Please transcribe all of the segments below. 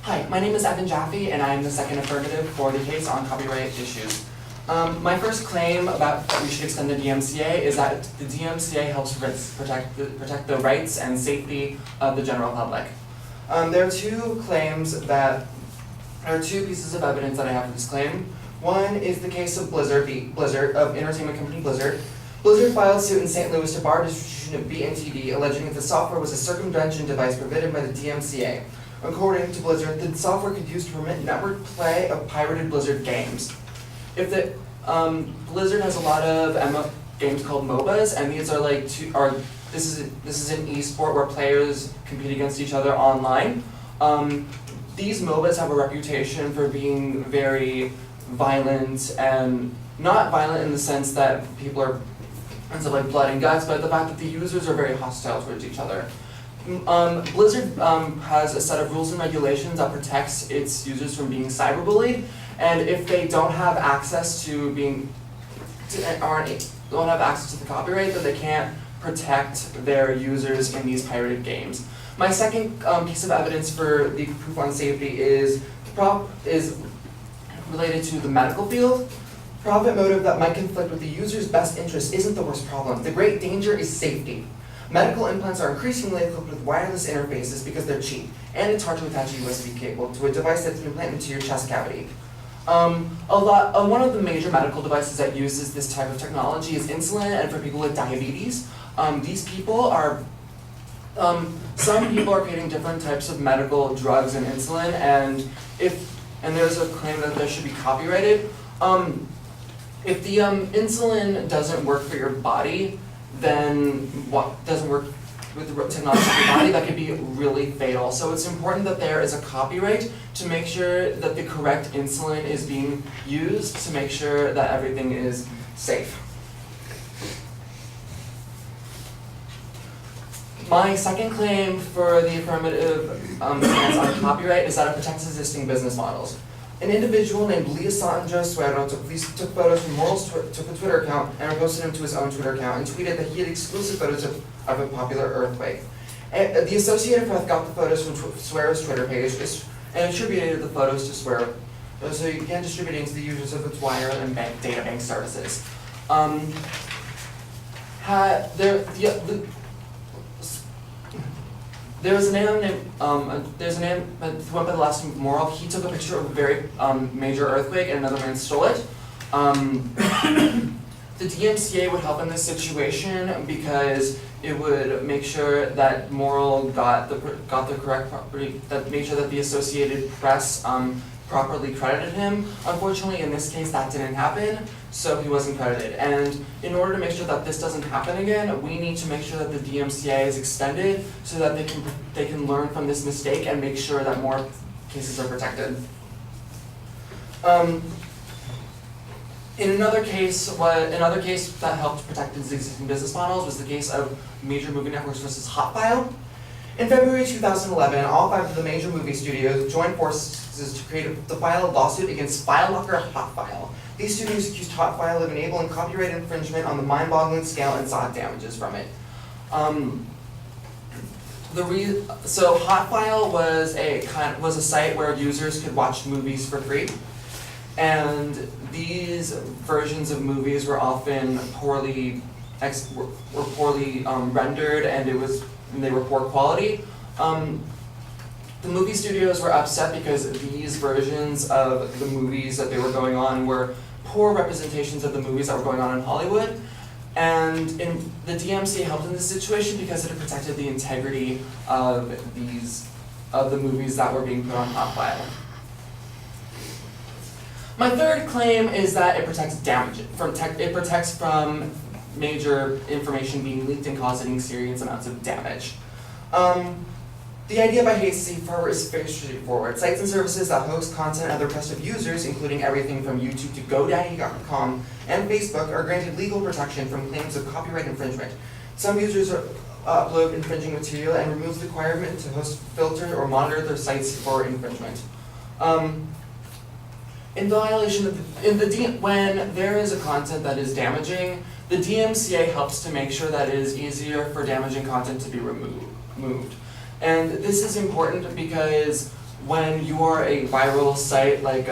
Hi, my name is Evan Jaffe, and I am the second affirmative for the case on copyright issues. My first claim about that we should extend the DMCA is that the DMCA helps protect the rights and safety of the general public. There are two pieces of evidence that I have for this claim. One is the case of Blizzard of entertainment company Blizzard. Blizzard filed suit in St. Louis to bar distribution of BNTD, alleging that the software was a circumvention device prohibited by the DMCA. According to Blizzard, the software could use to permit network play of pirated Blizzard games. Blizzard has a lot of games called MOBAs, and these are this is an esport where players compete against each other online. These MOBAs have a reputation for being very violent, and not violent in the sense that people are like blood and guts, but the fact that the users are very hostile towards each other. Blizzard has a set of rules and regulations that protects its users from being cyberbullied, and if they don't have access to the copyright, then they can't protect their users in these pirated games. My second piece of evidence for the proof on safety is related to the medical field. Profit motive that might conflict with the user's best interest isn't the worst problem. The great danger is safety. Medical implants are increasingly equipped with wireless interfaces because they're cheap, and it's hard to attach a USB cable to a device that's implanted into your chest cavity. One of the major medical devices that uses this type of technology is insulin, and for people with diabetes. Some people are creating different types of medical drugs and insulin, and there's a claim that they should be copyrighted. If the insulin doesn't work for your body, then what doesn't work with the technology of your body, that could be really fatal. So it's important that there is a copyright to make sure that the correct insulin is being used to make sure that everything is safe. My second claim for the affirmative stance on copyright is that it protects existing business models. An individual named Leosandro Suero took photos from Moral's Twitter account and posted them to his own Twitter account and tweeted that he had exclusive photos of a popular earthquake. The Associated Press got the photos from Suero's Twitter page and attributed the photos to Suero, so he began distributing to the users of its wire and data bank services. There's a man who went by the last name Moral. He took a picture of a very major earthquake, and another man stole it. The DMCA would help in this situation because it would make sure that Moral got the correct property, that made sure that the Associated Press properly credited him. Unfortunately, in this case, that didn't happen, so he wasn't credited. And in order to make sure that this doesn't happen again, we need to make sure that the DMCA is extended so that they can learn from this mistake and make sure that more cases are protected. Another case that helped protect its existing business models was the case of Major Movie Networks versus Hotfile. In February 2011, all 5 of the major movie studios joined forces to file a lawsuit against FileLocker Hotfile. These studios accused Hotfile of enabling copyright infringement on the mind-boggling scale and sought damages from it. So Hotfile was a site where users could watch movies for free, and these versions of movies were often poorly rendered, and they were poor quality. The movie studios were upset because these versions of the movies that they were going on were poor representations of the movies that were going on in Hollywood. And the DMCA helped in this situation because it protected the integrity of the movies that were being put on Hotfile. My third claim is that it protects it protects from major information being leaked and causing serious amounts of damage. The idea by Hasty is very straightforward. Sites and services that host content at the request of users, including everything from YouTube to GoDaddy.com and Facebook, are granted legal protection from claims of copyright infringement. Some users upload infringing material and remove the requirement to host, filter, or monitor their sites for infringement. When there is a content that is damaging, the DMCA helps to make sure that it is easier for damaging content to be removed. And this is important because when you are a viral site like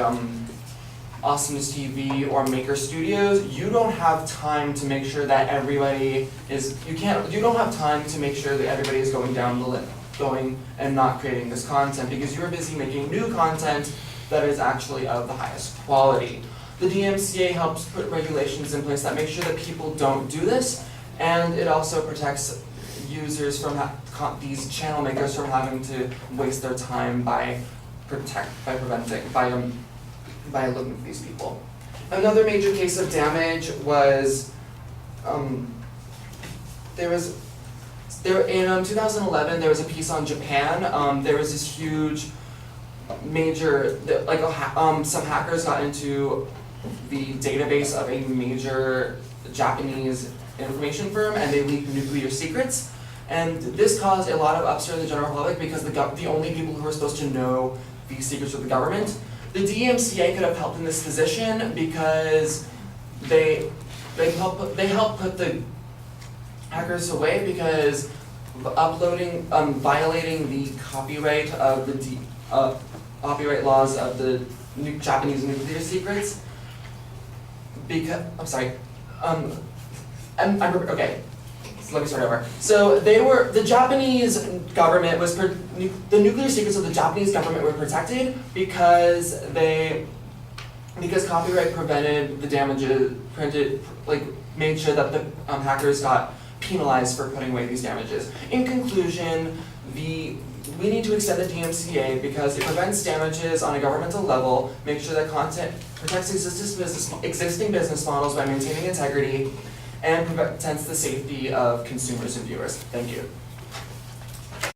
Awesomeness TV or Maker Studios, you don't have time to make sure that everybody is, you don't have time to make sure that everybody is going down the going and not creating this content because you're busy making new content that is actually of the highest quality. The DMCA helps put regulations in place that make sure that people don't do this, and it also protects users from these channel makers from having to waste their time by looking for these people. Another major case of damage was in 2011 there was a piece on Japan. There was this huge some hackers got into the database of a major Japanese information firm and they leaked nuclear secrets. And this caused a lot of upset in the general public because the only people who were supposed to know these secrets were the government. The DMCA could have helped in this position because they helped put the hackers away because violating the copyright of the copyright laws of the Japanese nuclear secrets. Okay. So let me start over. So the Japanese government the nuclear secrets of the Japanese government were protected because copyright prevented the damages, made sure that the hackers got penalized for putting away these damages. In conclusion, we need to extend the DMCA because it prevents damages on a governmental level, makes sure that content protects existing business models by maintaining integrity, and protects the safety of consumers and viewers. Thank you.